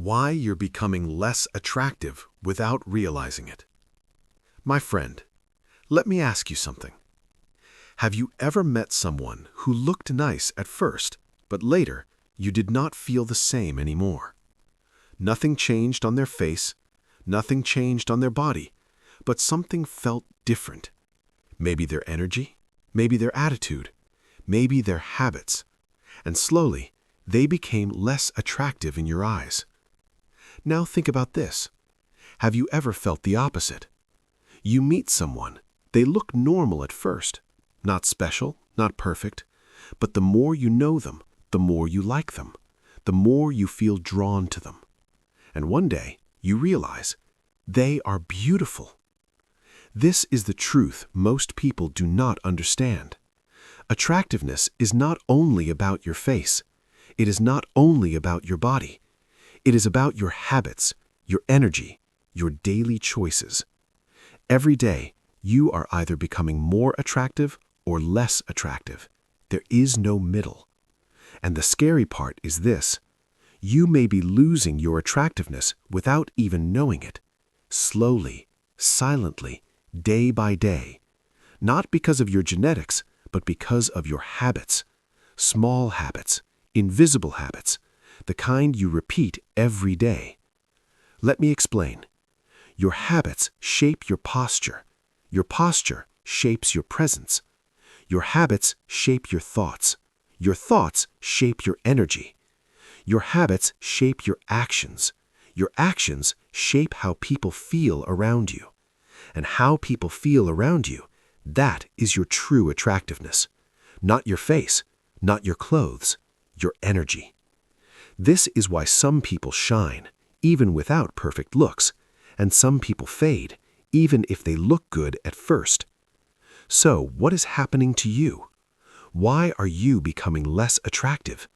Why you're becoming less attractive without realizing it. My friend, let me ask you something. Have you ever met someone who looked nice at first, but later you did not feel the same anymore? Nothing changed on their face, nothing changed on their body, but something felt different. Maybe their energy, maybe their attitude, maybe their habits. And slowly, they became less attractive in your eyes. Now think about this. Have you ever felt the opposite? You meet someone, they look normal at first, not special, not perfect, but the more you know them, the more you like them, the more you feel drawn to them. And one day, you realize they are beautiful. This is the truth most people do not understand. Attractiveness is not only about your face. It is not only about your body. It is about your habits, your energy, your daily choices. Every day, you are either becoming more attractive or less attractive. There is no middle. And the scary part is this. You may be losing your attractiveness without even knowing it. Slowly, silently, day by day. Not because of your genetics, but because of your habits. Small habits, invisible habits, the kind you repeat every day. Let me explain. Your habits shape your posture. Your posture shapes your presence. Your habits shape your thoughts. Your thoughts shape your energy. Your habits shape your actions. Your actions shape how people feel around you. And how people feel around you, that is your true attractiveness. Not your face, not your clothes, your energy. This is why some people shine, even without perfect looks, and some people fade, even if they look good at first. So, what is happening to you? Why are you becoming less attractive?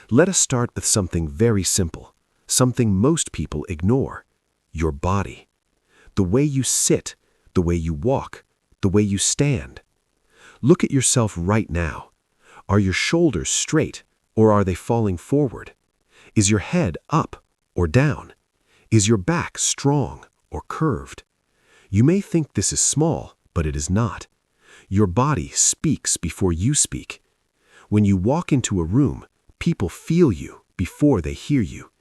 Let us start with something very simple, something most people ignore: your body. The way you sit, the way you walk, the way you stand. Look at yourself right now. Are your shoulders straight, or are they falling forward? Is your head up or down? Is your back strong or curved? You may think this is small, but it is not. Your body speaks before you speak. When you walk into a room, people feel you before they hear you.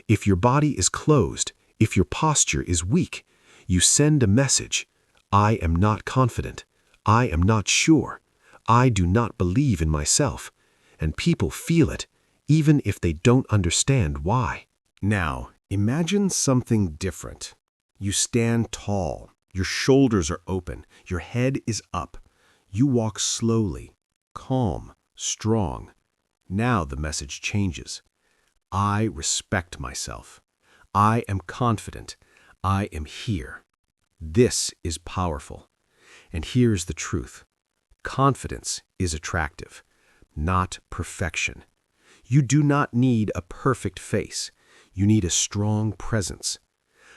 If your body is closed, if your posture is weak, you send a message. I am not confident. I am not sure. I do not believe in myself. And people feel it, even if they don't understand why. Now, imagine something different. You stand tall. Your shoulders are open. Your head is up. You walk slowly, calm, strong. Now the message changes. I respect myself. I am confident. I am here. This is powerful. And here's the truth. Confidence is attractive, not perfection. You do not need a perfect face. You need a strong presence.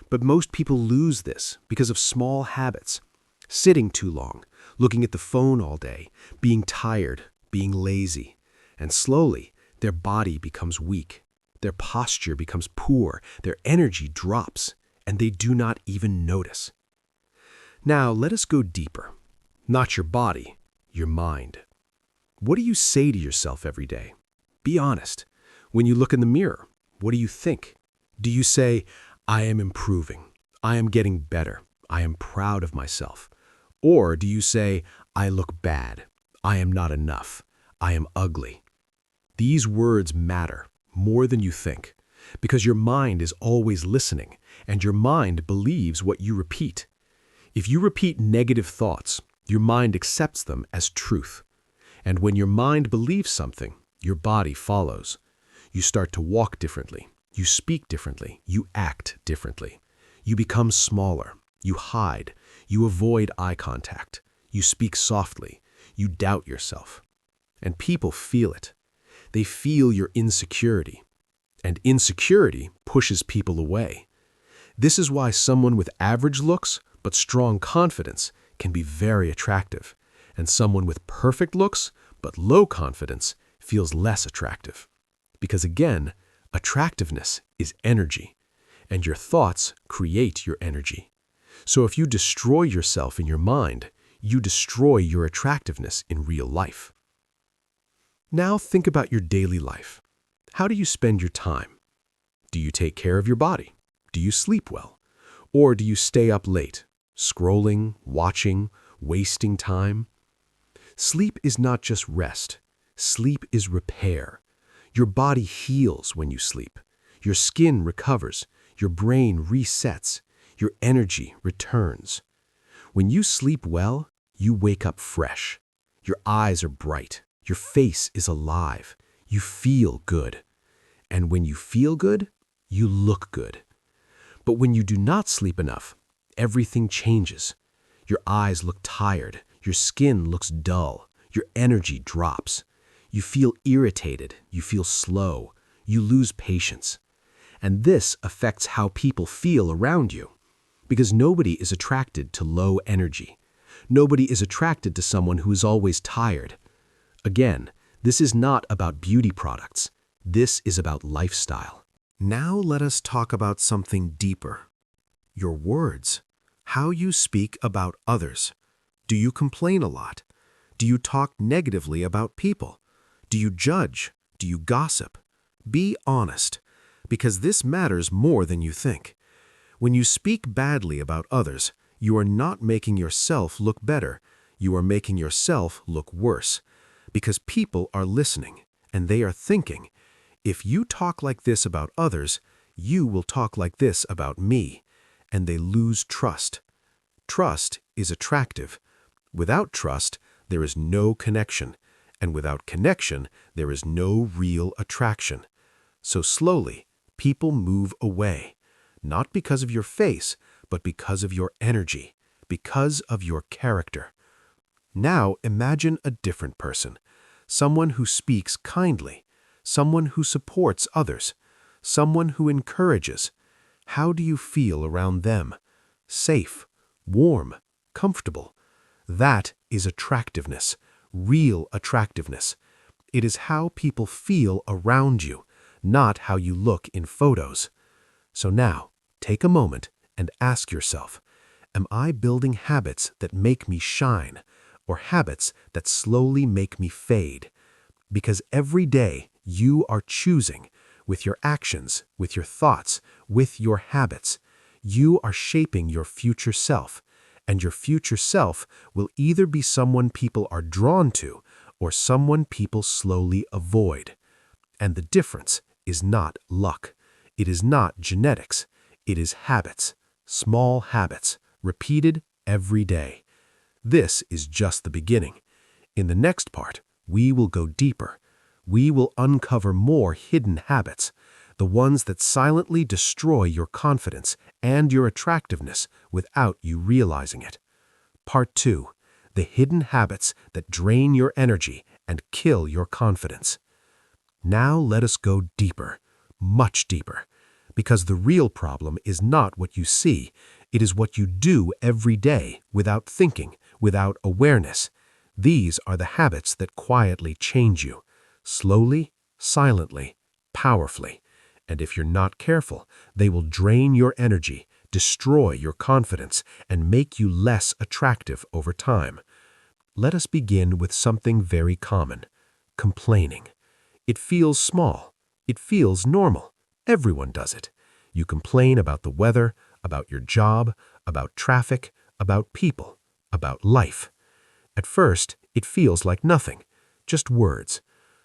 But most people lose this because of small habits. Sitting too long, looking at the phone all day, being tired, being lazy. And slowly, their body becomes weak. Their posture becomes poor. Their energy drops, and they do not even notice. Now, let us go deeper. Not your body, your mind. What do you say to yourself every day? Be honest. When you look in the mirror, what do you think? Do you say, I am improving, I am getting better, I am proud of myself? Or do you say, I look bad, I am not enough, I am ugly? These words matter more than you think, because your mind is always listening, and your mind believes what you repeat. If you repeat negative thoughts, your mind accepts them as truth. And when your mind believes something, your body follows. You start to walk differently. You speak differently. You act differently. You become smaller. You hide. You avoid eye contact. You speak softly. You doubt yourself. And people feel it. They feel your insecurity. And insecurity pushes people away. This is why someone with average looks but strong confidence can be very attractive, and someone with perfect looks but low confidence feels less attractive. Because again, Attractiveness is energy, and your thoughts create your energy. So if you destroy yourself in your mind, you destroy your attractiveness in real life. Now think about your daily life. How do you spend your time? Do you take care of your body? Do you sleep well? Or do you stay up late, scrolling, watching, wasting time? Sleep is not just rest. Sleep is repair. Your body heals when you sleep. Your skin recovers. Your brain resets. Your energy returns. When you sleep well, you wake up fresh. Your eyes are bright. Your face is alive. You feel good. And when you feel good, you look good. But when you do not sleep enough, everything changes. Your eyes look tired. Your skin looks dull. Your energy drops. You feel irritated. You feel slow. You lose patience. And this affects how people feel around you. Because nobody is attracted to low energy. Nobody is attracted to someone who is always tired. Again, this is not about beauty products. This is about lifestyle. Now let us talk about something deeper. Your words. How you speak about others. Do you complain a lot? Do you talk negatively about people? Do you judge? Do you gossip? Be honest, because this matters more than you think. When you speak badly about others, you are not making yourself look better. You are making yourself look worse, because people are listening, and they are thinking, if you talk like this about others, you will talk like this about me, and they lose trust. Trust is attractive. Without trust, there is no connection, and without connection, there is no real attraction. So slowly, people move away, not because of your face, but because of your energy, because of your character. Now imagine a different person, someone who speaks kindly, someone who supports others, someone who encourages. How do you feel around them? Safe, warm, comfortable. That is attractiveness, real attractiveness. It is how people feel around you, not how you look in photos. So now, take a moment and ask yourself, am I building habits that make me shine, or habits that slowly make me fade? Because every day you are choosing, with your actions, with your thoughts, with your habits. You are shaping your future self, and your future self will either be someone people are drawn to or someone people slowly avoid. And the difference is not luck. It is not genetics. It is habits, small habits, repeated every day. This is just the beginning. In the next part, we will go deeper. We will uncover more hidden habits, the ones that silently destroy your confidence and your attractiveness without you realizing it. Part 2. The hidden habits that drain your energy and kill your confidence. Now let us go deeper, much deeper, because the real problem is not what you see, it is what you do every day without thinking, without awareness. These are the habits that quietly change you. Slowly, silently, powerfully. And if you're not careful, they will drain your energy, destroy your confidence, and make you less attractive over time. Let us begin with something very common: complaining. It feels small. It feels normal. Everyone does it. You complain about the weather, about your job, about traffic, about people, about life. At first, it feels like nothing, just words.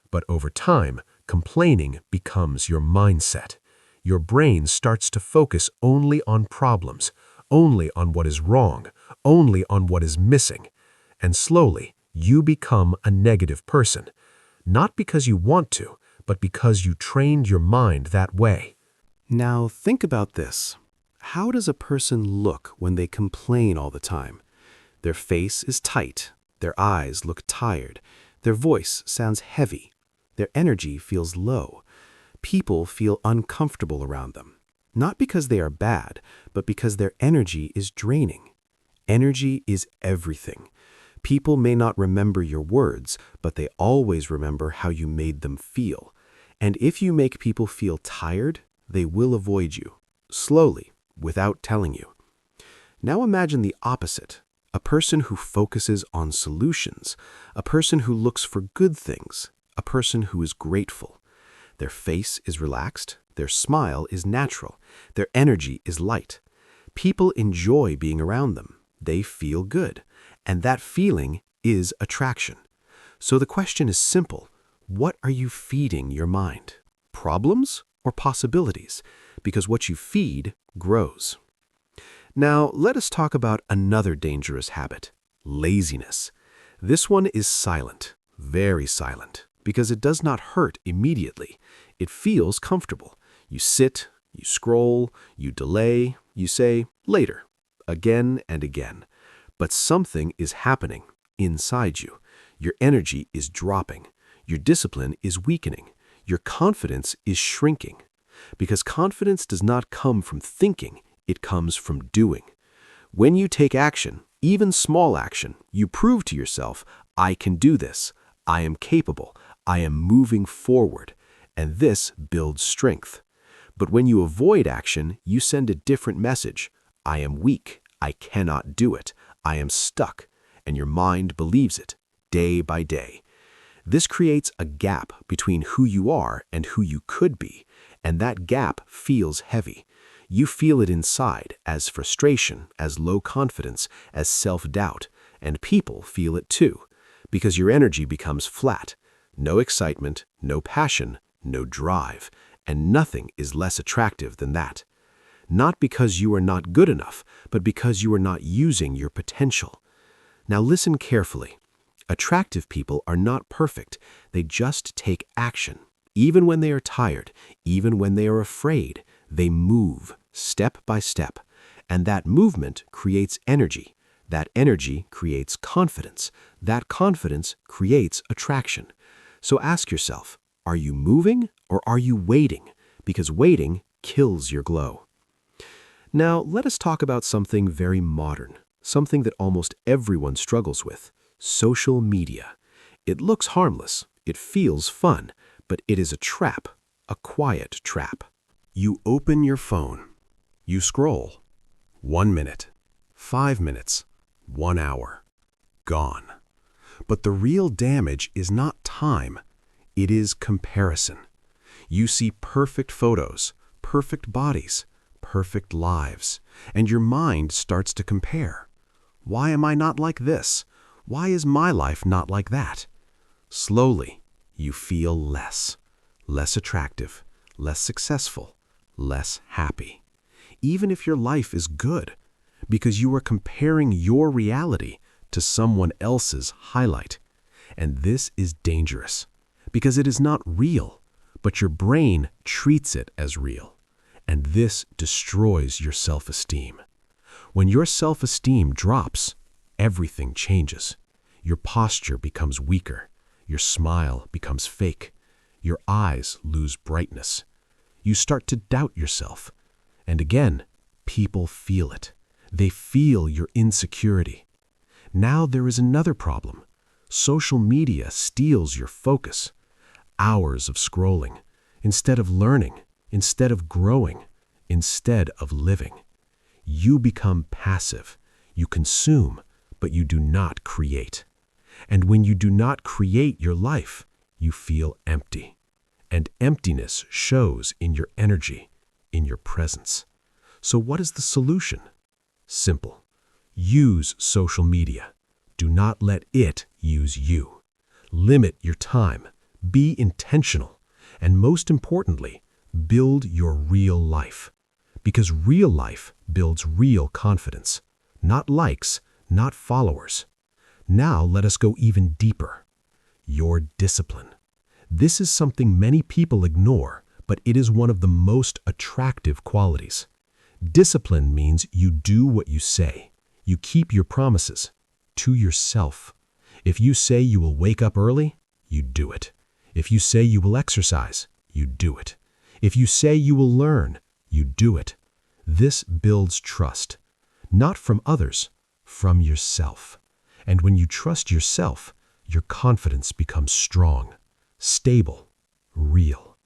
But over time, complaining becomes your mindset. Your brain starts to focus only on problems, only on what is wrong, only on what is missing. And slowly, you become a negative person. Not because you want to, but because you trained your mind that way. Now think about this. How does a person look when they complain all the time? Their face is tight. Their eyes look tired. Their voice sounds heavy. Their energy feels low. People feel uncomfortable around them, not because they are bad, but because their energy is draining. Energy is everything. People may not remember your words, but they always remember how you made them feel. And if you make people feel tired, they will avoid you, slowly, without telling you. Now imagine the opposite, a person who focuses on solutions, a person who looks for good things, a person who is grateful. Their face is relaxed, their smile is natural, their energy is light. People enjoy being around them. They feel good, and that feeling is attraction. So the question is simple. What are you feeding your mind? Problems or possibilities? Because what you feed grows. Now, let us talk about another dangerous habit, laziness. This one is silent, very silent, because it does not hurt immediately. It feels comfortable. You sit, you scroll, you delay, you say, later, again and again. But something is happening inside you. Your energy is dropping. Your discipline is weakening. Your confidence is shrinking. Because confidence does not come from thinking, it comes from doing. When you take action, even small action, you prove to yourself, I can do this. I am capable. I am moving forward. And this builds strength. But when you avoid action, you send a different message. I am weak. I cannot do it. I am stuck. And your mind believes it, day by day. This creates a gap between who you are and who you could be, and that gap feels heavy. You feel it inside as frustration, as low confidence, as self-doubt, and people feel it too, because your energy becomes flat. No excitement, no passion, no drive, and nothing is less attractive than that. Not because you are not good enough, but because you are not using your potential. Now listen carefully. Attractive people are not perfect. They just take action. Even when they are tired, even when they are afraid, they move step by step. And that movement creates energy. That energy creates confidence. That confidence creates attraction. So ask yourself, are you moving or are you waiting? Because waiting kills your glow. Now, let us talk about something very modern, something that almost everyone struggles with. Social media. It looks harmless, it feels fun, but it is a trap, a quiet trap. You open your phone, you scroll. 1 minute, 5 minutes, 1 hour. Gone. But the real damage is not time, it is comparison. You see perfect photos, perfect bodies, perfect lives, and your mind starts to compare. Why am I not like this? Why is my life not like that? Slowly, you feel less attractive, less successful, less happy. Even if your life is good, because you are comparing your reality to someone else's highlight. And this is dangerous, because it is not real, but your brain treats it as real. And this destroys your self-esteem. When your self-esteem drops, everything changes. Your posture becomes weaker. Your smile becomes fake. Your eyes lose brightness. You start to doubt yourself. And again, people feel it. They feel your insecurity. Now there is another problem. Social media steals your focus. Hours of scrolling, instead of learning, instead of growing, instead of living. You become passive. You consume, but you do not create. And when you do not create your life, you feel empty. And emptiness shows in your energy, in your presence. So what is the solution? Simple. Use social media. Do not let it use you. Limit your time. Be intentional. And most importantly, build your real life. Because real life builds real confidence. Not likes, not followers. Now let us go even deeper. Your discipline. This is something many people ignore, but it is one of the most attractive qualities. Discipline means you do what you say. You keep your promises to yourself. If you say you will wake up early, you do it. If you say you will exercise, you do it. If you say you will learn, you do it. This builds trust, not from others, from yourself. And when you trust yourself, your confidence becomes strong, stable, real.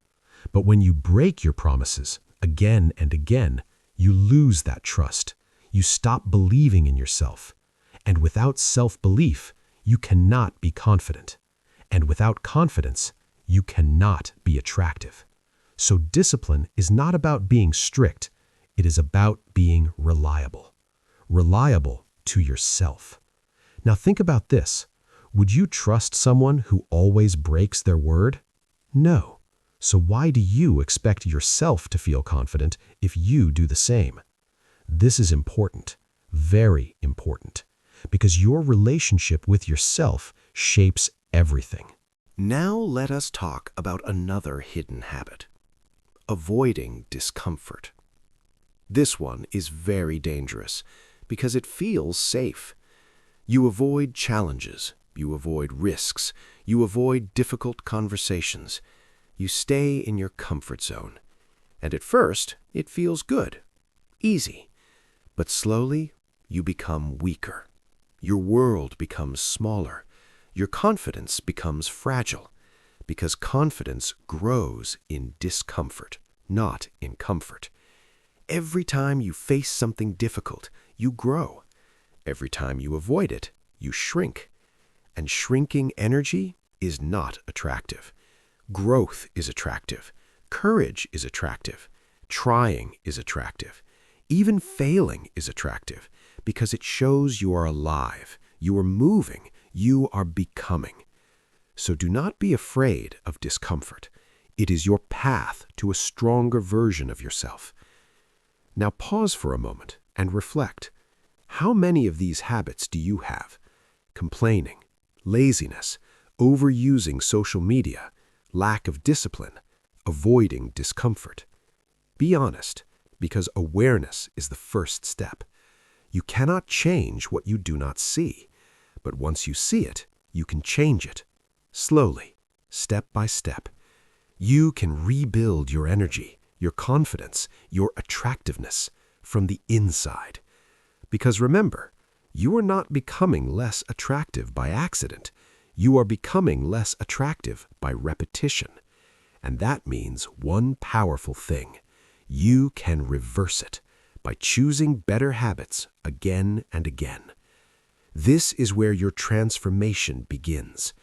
But when you break your promises again and again, you lose that trust. You stop believing in yourself. And without self-belief, you cannot be confident. And without confidence, you cannot be attractive. So discipline is not about being strict. It is about being reliable. Reliable to yourself. Now think about this. Would you trust someone who always breaks their word? No. So why do you expect yourself to feel confident if you do the same? This is important, very important, because your relationship with yourself shapes everything. Now let us talk about another hidden habit: avoiding discomfort. This one is very dangerous because it feels safe. You avoid challenges, you avoid risks, you avoid difficult conversations. You stay in your comfort zone. And at first, it feels good, easy. But slowly, you become weaker. Your world becomes smaller. Your confidence becomes fragile, because confidence grows in discomfort, not in comfort. Every time you face something difficult, you grow. Every time you avoid it, you shrink. And shrinking energy is not attractive. Growth is attractive. Courage is attractive. Trying is attractive. Even failing is attractive because it shows you are alive, you are moving, you are becoming. So do not be afraid of discomfort. It is your path to a stronger version of yourself. Now pause for a moment and reflect. How many of these habits do you have? Complaining, laziness, overusing social media, lack of discipline, avoiding discomfort. Be honest, because awareness is the first step. You cannot change what you do not see, but once you see it, you can change it. Slowly, step by step. You can rebuild your energy, your confidence, your attractiveness from the inside. Because remember, you are not becoming less attractive by accident. You are becoming less attractive by repetition. And that means one powerful thing. You can reverse it by choosing better habits again and again. This is where your transformation begins.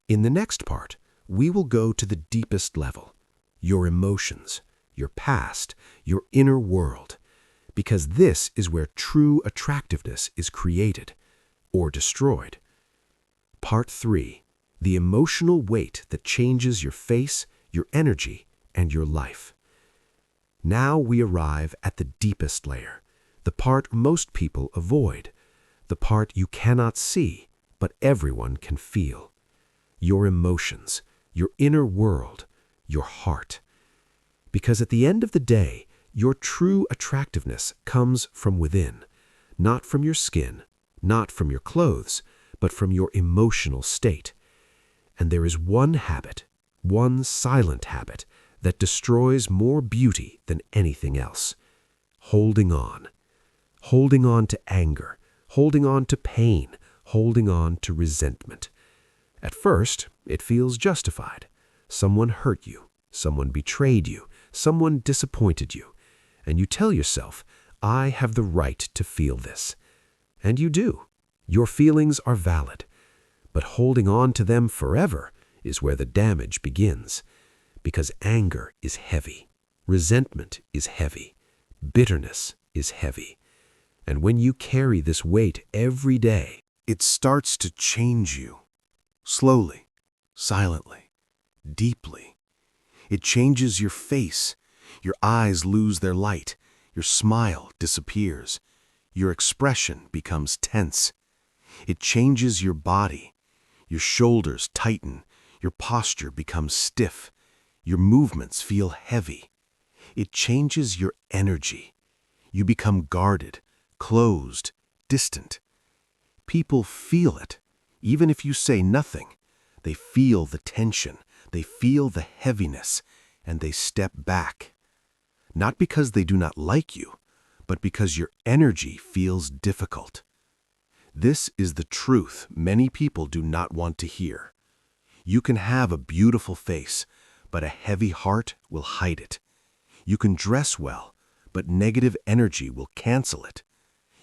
In the next part, we will go to the deepest level, your emotions, your past, your inner world, because this is where true attractiveness is created or destroyed. Part 3, the emotional weight that changes your face, your energy, and your life. Now we arrive at the deepest layer, the part most people avoid, the part you cannot see, but everyone can feel. Your emotions, your inner world, your heart. Because at the end of the day, your true attractiveness comes from within, not from your skin, not from your clothes, but from your emotional state. And there is one habit, one silent habit, that destroys more beauty than anything else. Holding on. Holding on to anger, holding on to pain, holding on to resentment. At first, it feels justified. Someone hurt you, someone betrayed you, someone disappointed you. And you tell yourself, I have the right to feel this. And you do. Your feelings are valid. But holding on to them forever is where the damage begins. Because anger is heavy. Resentment is heavy. Bitterness is heavy. And when you carry this weight every day, it starts to change you. Slowly, silently, deeply. It changes your face. Your eyes lose their light. Your smile disappears. Your expression becomes tense. It changes your body. Your shoulders tighten. Your posture becomes stiff. Your movements feel heavy. It changes your energy. You become guarded, closed, distant. People feel it. Even if you say nothing, they feel the tension, they feel the heaviness, and they step back. Not because they do not like you, but because your energy feels difficult. This is the truth many people do not want to hear. You can have a beautiful face, but a heavy heart will hide it. You can dress well, but negative energy will cancel it.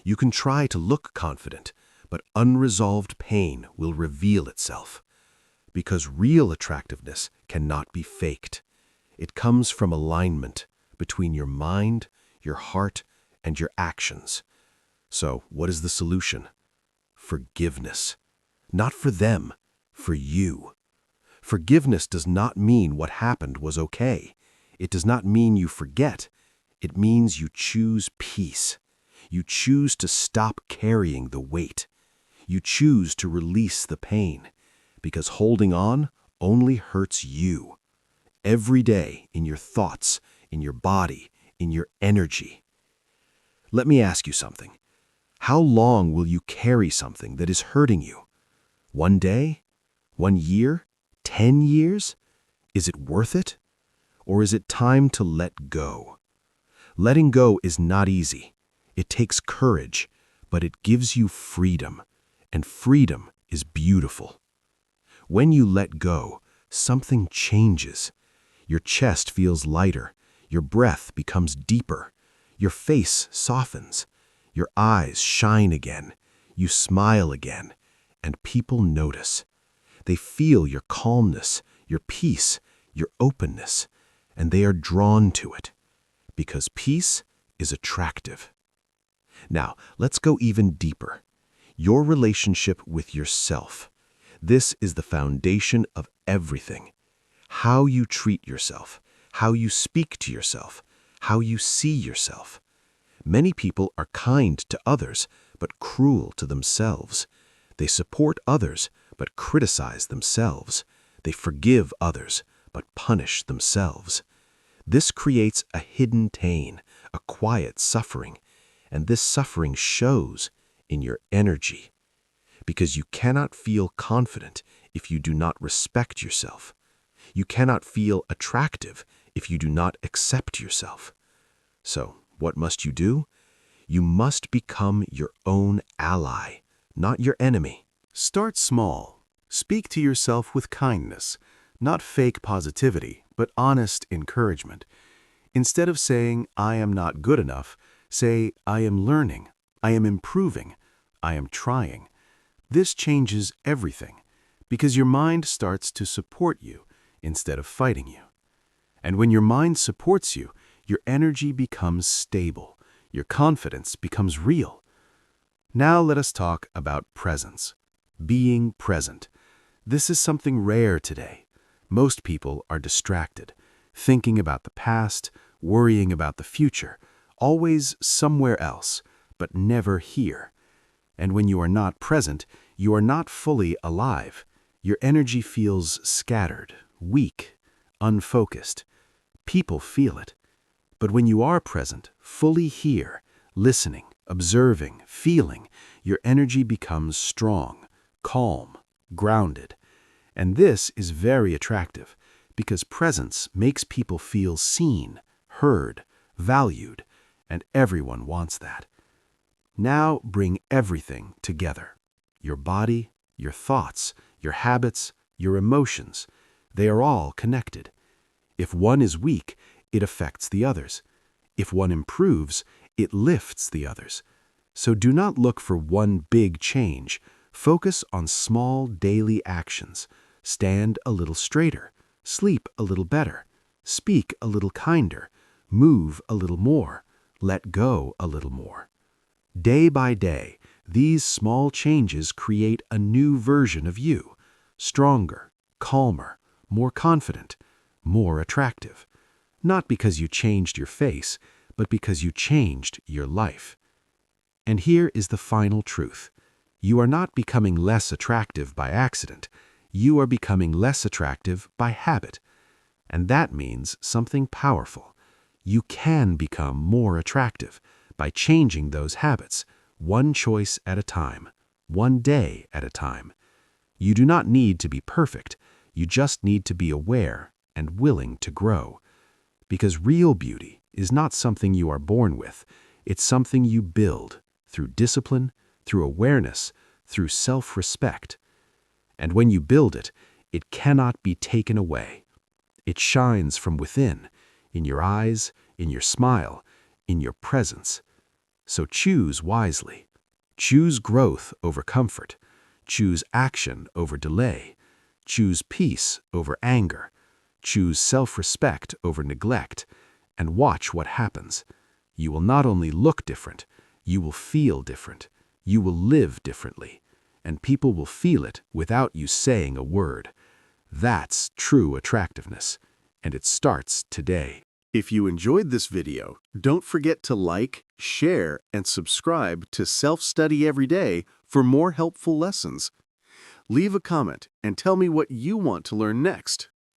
You can try to look confident, but unresolved pain will reveal itself. Because real attractiveness cannot be faked. It comes from alignment between your mind, your heart, and your actions. So, what is the solution? Forgiveness. Not for them, for you. Forgiveness does not mean what happened was okay. It does not mean you forget. It means you choose peace. You choose to stop carrying the weight. You choose to release the pain. Because holding on only hurts you. Every day, in your thoughts, in your body, in your energy. Let me ask you something. How long will you carry something that is hurting you? 1 day? 1 year? 10 years? Is it worth it? Or is it time to let go? Letting go is not easy. It takes courage, but it gives you freedom. And freedom is beautiful. When you let go, something changes. Your chest feels lighter. Your breath becomes deeper. Your face softens. Your eyes shine again. You smile again. And people notice. They feel your calmness, your peace, your openness, and they are drawn to it. Because peace is attractive. Now, let's go even deeper. Your relationship with yourself. This is the foundation of everything. How you treat yourself, how you speak to yourself, how you see yourself. Many people are kind to others, but cruel to themselves. They support others, but criticize themselves. They forgive others, but punish themselves. This creates a hidden pain, a quiet suffering, and this suffering shows in your energy. Because you cannot feel confident if you do not respect yourself. You cannot feel attractive if you do not accept yourself. So, what must you do? You must become your own ally, not your enemy. Start small. Speak to yourself with kindness, not fake positivity, but honest encouragement. Instead of saying, "I am not good enough," say, "I am learning, I am improving, I am trying." This changes everything, because your mind starts to support you instead of fighting you. And when your mind supports you, your energy becomes stable, your confidence becomes real. Now let us talk about presence. Being present. This is something rare today. Most people are distracted, thinking about the past, worrying about the future, always somewhere else, but never here. And when you are not present, you are not fully alive. Your energy feels scattered, weak, unfocused. People feel it. But when you are present, fully here, listening, observing, feeling, your energy becomes strong, calm, grounded. And this is very attractive, because presence makes people feel seen, heard, valued, and everyone wants that. Now bring everything together. Your body, your thoughts, your habits, your emotions. They are all connected. If one is weak, it affects the others. If one improves, it lifts the others. So do not look for one big change. Focus on small daily actions. Stand a little straighter. Sleep a little better. Speak a little kinder. Move a little more. Let go a little more. Day by day, these small changes create a new version of you. Stronger, calmer, more confident, more attractive. Not because you changed your face, but because you changed your life. And here is the final truth. You are not becoming less attractive by accident. You are becoming less attractive by habit. And that means something powerful. You can become more attractive by changing those habits, one choice at a time, one day at a time. You do not need to be perfect. You just need to be aware and willing to grow. Because real beauty is not something you are born with. It's something you build through discipline, through awareness, through self-respect. And when you build it, it cannot be taken away. It shines from within, in your eyes, in your smile, in your presence. So choose wisely. Choose growth over comfort. Choose action over delay. Choose peace over anger. Choose self-respect over neglect. And watch what happens. You will not only look different, you will feel different. You will live differently. And people will feel it without you saying a word. That's true attractiveness. And it starts today. If you enjoyed this video, don't forget to like, share, and subscribe to Self-Study Every Day for more helpful lessons. Leave a comment and tell me what you want to learn next.